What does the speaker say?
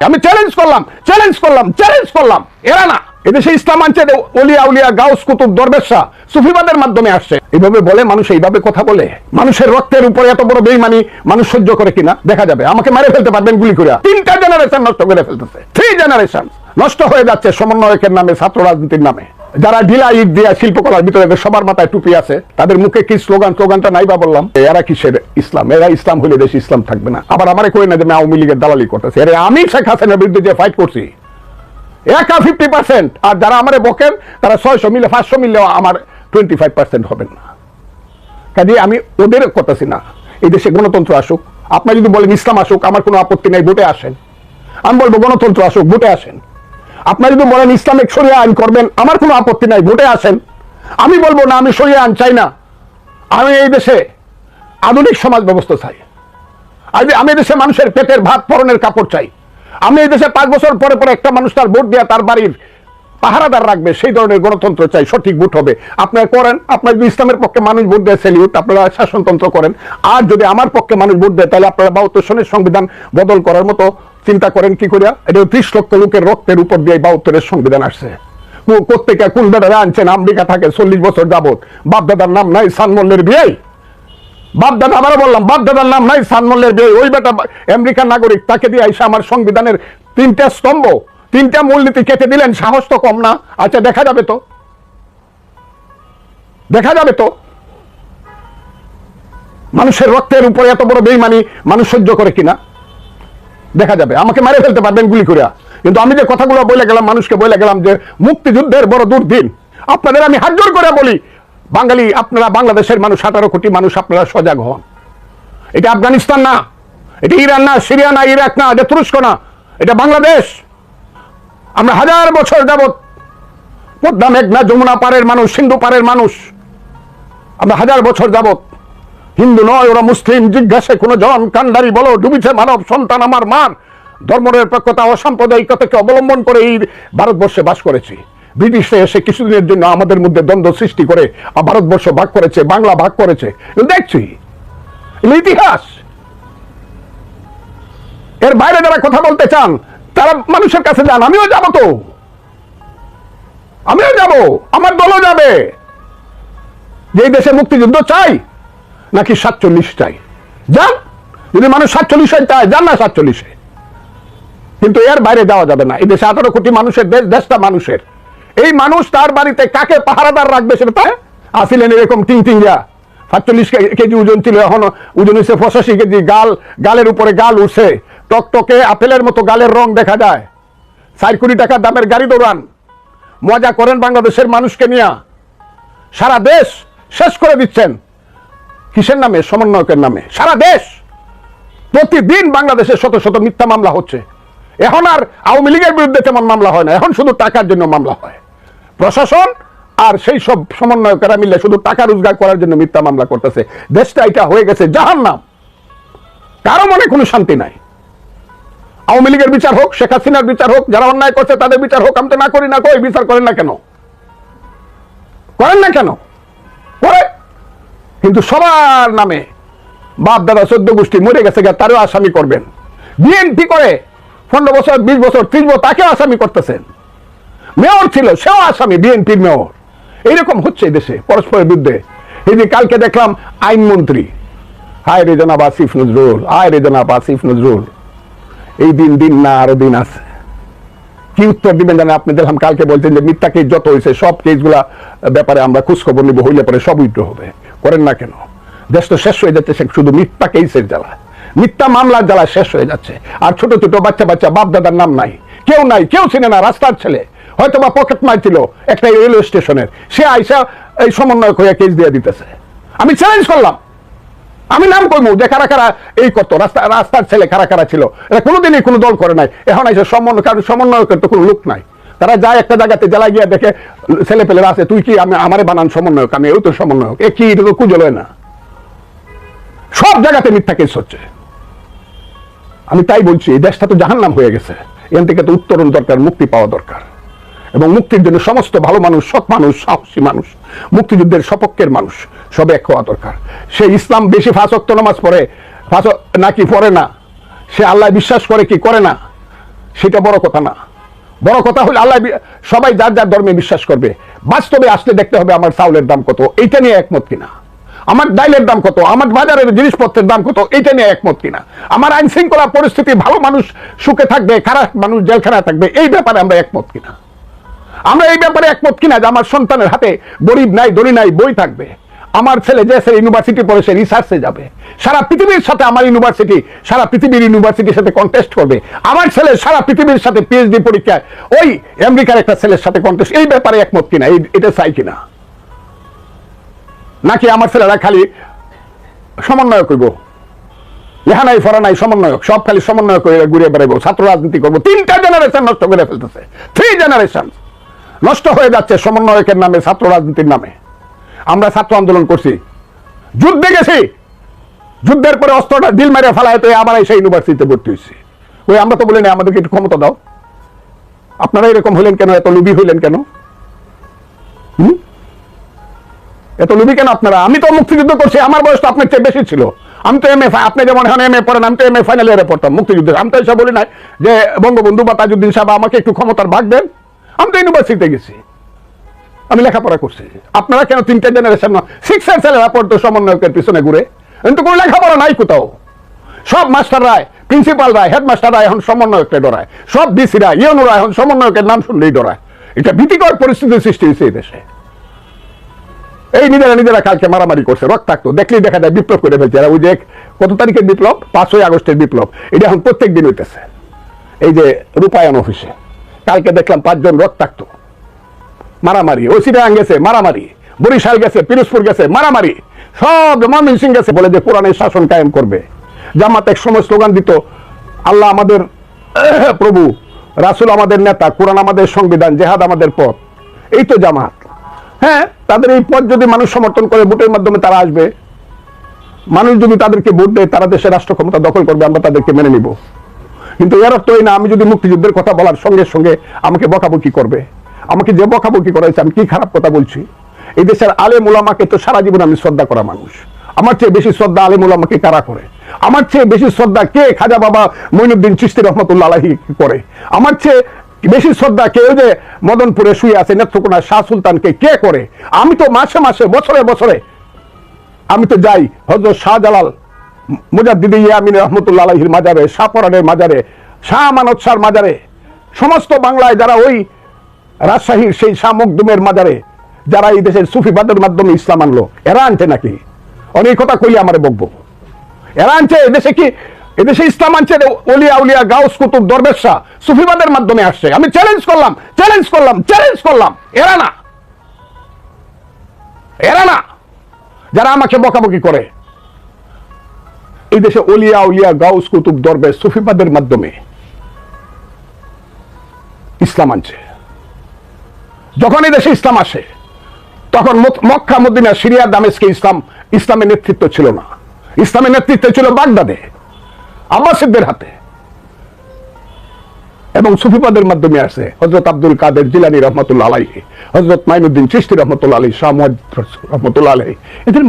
আমি চ্যালেঞ্জ করলাম এরা না, এদেশে ইসলাম আনছে ওলিয়া উলিয়া গাউস কুতুব দরবেশা সুফিবাদের মাধ্যমে আসছে। এইভাবে বলে মানুষ, এইভাবে কথা বলে মানুষের রক্তের উপরে এত বড় বেঈমানি মানুষ সহ্য করে কিনা দেখা যাবে। আমাকে মেরে ফেলতে পারবেন গুলি করে। 3টা জেনারেশন নষ্ট করে ফেলতেছে, 3 জেনারেশন নষ্ট হয়ে যাচ্ছে সমন্বয়কের নামে, ছাত্র রাজনীতির নামে। যারা ঢিলা ইট দিয়া শিল্পকলার ভিতরে সবার মাথায় টুপি আছে, তাদের মুখে কি স্লোগানটা নাই বা বললাম। এরা কিসের ইসলাম? এরা ইসলাম হলে দেশে ইসলাম থাকবে না। আবার আমারে কই না যে আওয়ামী লীগের দালালি করতেছে। এর আমি শেখ হাসিনার বিরুদ্ধে যে ফাইট করছি একা 50%, আর যারা আমারে বকেন তারা 600 মিলে 500 মিললেও আমার 25% হবেন না। কাজে আমি ওদের করতেছি না। এই দেশে গণতন্ত্র আসুক। আপনারা যদি বলেন ইসলাম আসুক, আমার কোনো আপত্তি নেই, ভোটে আসেন। আমি বলবো গণতন্ত্র আসুক, ভোটে আসেন। আপনারা যদি বলেন ইসলামিক শরিয়া আইন করবেন, আমার কোনো আপত্তি নাই, ভোটে আসেন। আমি বলবো না, আমি শরিয়া আইন চাই না। আমি এই দেশে আধুনিক সমাজ ব্যবস্থা চাই। আমি এই দেশে মানুষের পেটের ভাত পরনের কাপড় চাই। আমি এই দেশে 5 বছর পরে পরে একটা মানুষ তার ভোট দেওয়া তার বাড়ির পাহারাদার রাখবে, সেই ধরনের গণতন্ত্র চাই। সঠিক ভোট হবে। আপনারা করেন। আপনার যদি ইসলামের পক্ষে মানুষ ভোট দেয় সেলিউট, আপনারা শাসনতন্ত্র করেন। আর যদি আমার পক্ষে মানুষ ভোট দেয়, তাহলে আপনারা 72 সনের সংবিধান বদল করার মতো চিন্তা করেন কি করিয়া। এটা 30 লক্ষ লোকের রক্তের উপর দিয়ে 72 সংবিধান আসছে। প্রত্যেকে কোন বেড়ারে আনছেন? আমেরিকা থাকে 40 বছর যাবত, বাপদাদার নাম নাই সানমল্লের বিয়ে। বাপদাদা, আবার বললাম বাপদাদার নাম নাই সানমল্লের বিয়ে। ওই বেটা আমেরিকার নাগরিক, তাকে দিয়ে আইসা আমার সংবিধানের 3টা স্তম্ভ 3টা মূলনীতি কেটে দিলেন। সাহস তো কম না। আচ্ছা দেখা যাবে তো মানুষের রক্তের উপরে এত বড় বেঈমানি মানুষ সহ্য করে কিনা দেখা যাবে। আমাকে মেরে ফেলতে পারবেন গুলি করে। কিন্তু আমি যে কথাগুলো বলে গেলাম, মানুষকে বলে গেলাম যে মুক্তিযুদ্ধের বড় দুর্দিন। আপনাদের আমি হাত জোর করে বলি, বাঙালি আপনারা, বাংলাদেশের মানুষ 18 কোটি মানুষ, আপনারা সজাগ হন। এটা আফগানিস্তান না, এটা ইরান না, সিরিয়া না, ইরাক না, এটা তুরস্ক না, এটা বাংলাদেশ। আমরা 1000 বছর যাবৎ পদ্মা মেঘনা যমুনা পারের মানুষ, সিন্ধু পারের মানুষ। আমরা 1000 বছর যাবৎ হিন্দু নয়, ওরা মুসলিম, জিজ্ঞাসে কোন জন, কান্ডারি বলো, ডুবিছে মানব সন্তান আমার মার। ধর্মনিরপেক্ষতা ও সাম্প্রদায়িকতাকে অবলম্বন করে এই ভারতবর্ষে বাস করেছি। ব্রিটিশরা এসে কিছুদিনের জন্য আমাদের মধ্যে দ্বন্দ্ব সৃষ্টি করে ভারতবর্ষ ভাগ করেছে, বাংলা ভাগ করেছে। দেখছি ইতিহাস। এর বাইরে যারা কথা বলতে চান তারা মানুষের কাছে যান। আমিও যাব, আমার দলও যাবে। যে এই দেশে মুক্তিযুদ্ধ চাই নাকি 47 চাই, যান। যদি মানুষ 47 চায়, যান না 47-এ। কিন্তু এর বাইরে যাওয়া যাবে না। এই দেশে 18 কোটি মানুষের দেশ, দেশটা মানুষের। এই মানুষ তার বাড়িতে কাকে পাহারাদার রাখবে সেটা আসিলেন এরকম টিংটিঙ্গা। 47 কেজি ওজন ছিল, এখন ওজন হচ্ছে 85 কেজি। গালের উপরে গাল উঠছে, টকটকে আপেলের মতো গালের রং দেখা যায়। 4 কোটি টাকা দামের গাড়ি দৌড়ান, মজা করেন বাংলাদেশের মানুষকে নিয়ে। সারা দেশ শেষ করে দিচ্ছেন কিসের নামে? সমন্বয়কের নামে। সারা দেশ প্রতিদিন বাংলাদেশে শত শত মিথ্যা মামলা হচ্ছে। এখন আর আওয়ামী লীগের বিরুদ্ধে তেমন মামলা হয় না, এখন শুধু টাকার জন্য মামলা হয়। প্রশাসন আর সেই সব সমন্বয়কেরা মিলে শুধু টাকা রোজগার করার জন্য মিথ্যা মামলা করতেছে। দেশটা এটা হয়ে গেছে জাহান্নাম। কারো মনে কোনো শান্তি নাই। আওয়ামী লীগের বিচার হোক, শেখ হাসিনার বিচার হোক, যারা অন্যায় করছে তাদের বিচার হোক। আমি তো না করি না, কই বিচার করেন না কেন? করে। কিন্তু সবার নামে বাপ দাদা 14 গোষ্ঠী মরে গেছে, তারও আসামি করবেন। বিএনপি করে 15 বছর 20 বছর 30 বছর, তাকেও আসামি করতেছেন। মেয়র ছিল, সেও আসামি, বিএনপির মেয়র। এইরকম হচ্ছে দেশে পরস্পরের বিরুদ্ধে। এই যে কালকে দেখলাম আইনমন্ত্রী, হায় রে জনাব আসিফ নজরুল, হায় রে জনাব আসিফ নজরুল, এই দিন না আরো দিন আছে। কি উত্তর দিবেন জানেন? আপনি দেখলাম কালকে বলছেন যে মিথ্যা কেস যত হয়েছে সব কেসগুলা ব্যাপারে আমরা খোঁজখবর নিব, হইলে পরে সব উইথড্র হবে। করেন না কেন? দেশ তো শেষ হয়ে যাচ্ছে শুধু মিথ্যা কেসের জ্বালা, মিথ্যা মামলার জ্বালা শেষ হয়ে যাচ্ছে। আর ছোট ছোট বাচ্চা বাপ দাদার নাম নাই, কেউ চিনে না। রাস্তার ছেলে হয়তো বা পকেট মার ছিল একটা রেলওয়ে স্টেশনের, সে আইসা এই সমন্বয় হয়ে কেস দিয়ে দিতেছে। আমি চ্যালেঞ্জ করলাম, আমি নাম কইমু যে কারা কারা এই করতো, রাস্তার ছেলে কারা কারা ছিল। এরা কোনোদিনই কোনো দল করে নাই। এখন আইসা সমন্বয়কের তো কোনো লোক নাই। তারা যায় একটা জায়গাতে জেলায় গিয়ে দেখে ছেলে পেলেরা আছে, তুই কি আমারে বানান সমন্বয়ক? আমি এই তো সমন্বয়ক। এ কি, এটা তো কুজল হয় না। সব জায়গাতে মিথ্যা কেস হচ্ছে। আমি তাই বলছি, এই দেশটা তো জাহান্নাম হয়ে গেছে। এখান থেকে তো উত্তরণ দরকার, মুক্তি পাওয়া দরকার। এবং মুক্তির জন্য সমস্ত ভালো মানুষ, সৎ মানুষ, সাহসী মানুষ, মুক্তিযুদ্ধের সপক্ষের মানুষ সব এক হওয়া দরকার। সে ইসলাম বেশি 5 ওয়াক্ত নামাজ পড়ে নাকি পড়ে না, সে আল্লাহ বিশ্বাস করে কি করে না, সেটা বড় কথা না। বড় কথা হলো আল্লাহ সবাই যার যার ধর্মে বিশ্বাস করবে। বাস্তবে আসলে দেখতে হবে আমার চাউলের দাম কত, এইটা নিয়ে একমত কিনা, আমার ডাইলের দাম কত, আমার বাজারের জিনিসপত্রের দাম কত, এইটা নিয়ে একমত কিনা, আমার আইন শৃঙ্খলা পরিস্থিতি ভালো মানুষ সুখে থাকবে, খারাপ মানুষ জেলখানায় থাকবে, এই ব্যাপারে আমরা একমত কিনা। আমরা এই ব্যাপারে একমত কিনা যে আমার সন্তানের হাতে গরিব নাই ধনী নাই বই থাকবে, আমার ছেলে যে ইউনিভার্সিটি পড়ে সে রিসার্চে যাবে, সারা পৃথিবীর সাথে আমার ইউনিভার্সিটি সারা পৃথিবীর ইউনিভার্সিটির সাথে কন্টেস্ট করবে, আমার ছেলে সারা পৃথিবীর সাথে পিএইচডি পরীক্ষায় ওই আমেরিকার একটা ছেলের সাথে কন্টেস্ট, এই ব্যাপারে একমত কিনা, এটা চাই কিনা। নাকি আমার ছেলেরা খালি সমন্বয় করব, লেখা নাই ফরা নাই সমন্বয়ক, সব খালি সমন্বয় করে ঘুরে বেড়াবো, ছাত্র রাজনীতি করবো। 3টা জেনারেশন নষ্ট করে ফেলতেছে, 3 জেনারেশন নষ্ট হয়ে যাচ্ছে সমন্বয়কের নামে, ছাত্র রাজনীতির নামে। আমরা ছাত্র আন্দোলন করছি, যুদ্ধে গেছি, যুদ্ধের পরে অস্ত্রটা দিল মেরে ফেলায় তো আবার সেই ইউনিভার্সিটিতে ভর্তি হয়েছি। ওই আমরা তো বলি না আমাদেরকে একটু ক্ষমতা দাও। আপনারা এরকম হলেন কেন, এত লুবি হইলেন কেন, এত লুবি কেন আপনারা? আমি তো মুক্তিযুদ্ধ করছি, আমার বয়স তো আপনার চেয়ে বেশি ছিল। আমি তো এমএ, আপনি যেমন এখন এমএ পড়েন, আমি তো এমএ ফাইনাল ইয়ারে পড়তাম মুক্তিযুদ্ধে। আমি তো এসব বলি নাই যে বঙ্গবন্ধু বা তাজউদ্দিন সাহেব আমাকে একটু ক্ষমতার ভাগ দেন। আমি তো ইউনিভার্সিটিতে গেছি, আমি লেখাপড়া করছি। আপনারা কেন 3টা জেনারেশন 6 এর ছেলেরা পড়তো সমন্বয়কের পিছনে ঘুরে? কিন্তু কোনো লেখাপড়া নাই কোথাও। সব মাস্টাররাই, প্রিন্সিপালরা, হেডমাস্টাররা এখন সমন্বয়ককে ডরায়, সব ডিসিরা ইউনোরা এখন সমন্বয়কের নাম শুনলেই ডরায়। এটা ভীতিকর পরিস্থিতির সৃষ্টি হয়েছে এই দেশে। এই নিজেরা কালকে মারামারি করছে, রক্তাক্ত দেখলেই দেখা যায় বিপ্লব করে ফেলছে। ওই যে কত তারিখের বিপ্লব, 5ই আগস্টের বিপ্লব, এটা এখন প্রত্যেক দিন হইতেছে। এই যে রূপায়ণ অফিসে কালকে দেখলাম 5 জন রক্তাক্ত, মারামারি। ওই চিটাগাং গেছে মারামারি, বরিশাল গেছে, পিরোজপুর গেছে মারামারি, সব ময়মনসিংহ গেছে, বলে যে কোরআনের শাসন কায়েম করবে। জামাত এক সময় স্লোগান দিত, আল্লাহ আমাদের প্রভু, রাসূল আমাদের নেতা, কোরআন আমাদের সংবিধান, জেহাদ আমাদের পথ। এই তো জামাত। হ্যাঁ, তাদের এই পথ যদি মানুষ সমর্থন করে, ভোটের মাধ্যমে তারা আসবে, মানুষ যদি তাদেরকে ভোট দেয়, তারা দেশের রাষ্ট্র ক্ষমতা দখল করবে, আমরা তাদেরকে মেনে নিব। কিন্তু এর অর্থ এই না আমি যদি মুক্তিযুদ্ধের কথা বলার সঙ্গে সঙ্গে আমাকে বকাবকি করবে। আমাকে যে বকাবকি করা হয়েছে, আমি কি খারাপ কথা বলছি? এই দেশের আলেম উলামাকে তো সারা জীবন আমি শ্রদ্ধা করা মানুষ। আমার চেয়ে বেশি শ্রদ্ধা আলেম উলামাকে কারা করে? আমার চেয়ে বেশি শ্রদ্ধা কে খাজা বাবা মঈনুদ্দিন চিশতি রহমতুল্লাহ আলাইহি করে? আমার চেয়ে বেশি শ্রদ্ধা কে ওই যে মদনপুরে শুয়ে আছে নেত্রকোনা শাহ সুলতানকে কে করে? আমি তো মাসে মাসে বছরে বছরে আমি তো যাই হযরত শাহজালাল মুজাদ্দিদ ইয়ামিন রহমতুল্লাহ আলাইহির মাজারে, শাহপরানের মাজারে, শাহ আমানত শাহর মাজারে, সমস্ত বাংলায় যারা ওই রাজশাহীর সেই শাহ মখদুমের মাজারে যারা এই দেশের সুফিবাদের মাধ্যমে ইসলাম আনলো, এরা আনছে নাকি? অনেক কথা কইলে আমারে বকবো। এরা আনছে এদেশে কি? এদেশে ইসলাম আনছে ওলিয়া উলিয়া গাউস কুতুব দরবেশ শাহ সুফিবাদের মাধ্যমে আসছে। আমি চ্যালেঞ্জ করলাম, চ্যালেঞ্জ করলাম, চ্যালেঞ্জ করলাম, এরা না, এরা না যারা আমাকে বকাবকি করে। এই দেশে ওলিয়া উলিয়া গাউস কুতুব দরবেশ সুফিবাদের মাধ্যমে ইসলাম আনছে। যখন এই দেশে ইসলাম আসে, তখন মক্কা মদিনা সিরিয়া দামেস্কে ইসলামের নেতৃত্ব ছিল না। ইসলামের নেতৃত্ব ছিল বাগদাদে আব্বাসীদের হাতে, এবং সুফিবাদের মাধ্যমে আসে হযরত আব্দুল কাদের জিলানী রহমতুল্লাহ আলাইহি, হযরত মাইনুদ্দিন চিশতি রহমতুল্লাহ আলাইহি, শাহ মুহাদ্দিস রহমতুল্লাহ আলাইহি। এদের